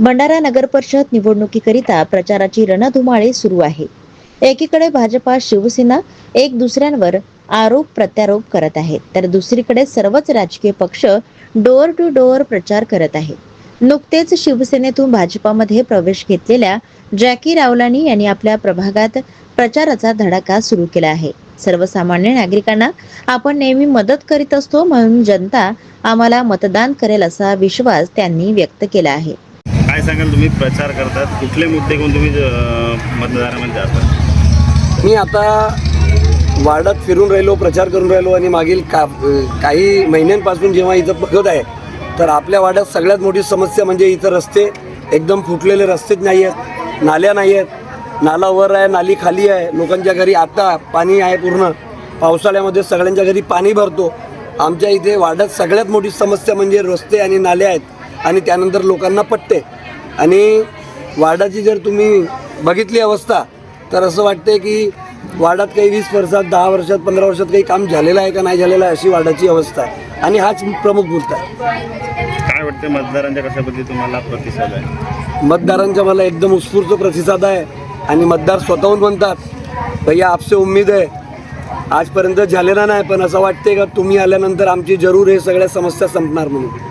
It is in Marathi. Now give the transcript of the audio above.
भंडारा नगर परिषद निवडणुकीकरिता प्रचाराची रणधुमाळी सुरू आहे. एकीकडे भाजपा शिवसेना एक दुसऱ्यांवर आरोप प्रत्यारोप करत आहेत, तर दुसरीकडे सर्वच राजकीय पक्ष डोअर टू डोअर प्रचार करत आहेत. नुकतेच शिवसेनेतून भाजपामध्ये प्रवेश घेतलेल्या जॅकी रावलानी यांनी आपल्या प्रभागात प्रचाराचा धडाका सुरू केला आहे. सर्वसामान्य नागरिकांना आपण नेहमी मदत करीत असतो, म्हणून जनता आम्हाला मतदान करेल असा विश्वास त्यांनी व्यक्त केला आहे. काय सांगाल, तुम्ही प्रचार करतात, कुठले मुद्दे घेऊन तुम्ही मतदारामध्ये जातात? मी आता वार्डात फिरून राहिलो, प्रचार करून राहिलो आणि मागील काही महिन्यांपासून जेव्हा इथं बघत आहे तर आपल्या वार्डात सगळ्यात मोठी समस्या म्हणजे इथं रस्ते एकदम फुटलेले रस्तेच नाही आहेत, नाल्या नाही आहेत. नाला वर आहे, नाली खाली आहे. लोकांच्या घरी आता पाणी आहे, पूर्ण पावसाळ्यामध्ये सगळ्यांच्या घरी पाणी भरतो. आमच्या इथे वार्डात सगळ्यात मोठी समस्या म्हणजे रस्ते आणि नाले आहेत आणि त्यानंतर लोकांना पट्टे. आणि वार्डाची जर तुम्ही बघितली अवस्था तर असं वाटते की वार्डात काही 20 वर्षात, 10 वर्षात, 15 वर्षात काही काम झालेलं आहे का नाही झालेलं आहे अशी वार्डाची अवस्था आहे. आणि हाच प्रमुख मुद्दा आहे. काय वाटते, मतदारांच्या कशा पद्धती तुम्हाला प्रतिसाद आहे? मतदारांचा मला एकदम उत्स्फूर्त प्रतिसाद आहे आणि मतदार स्वतःहून म्हणतात, भैया आपसे उम्मीद आहे. आजपर्यंत झालेला नाही, पण असं वाटते का तुम्ही आल्यानंतर आमची जरूर हे सगळ्या समस्या संपणार म्हणून.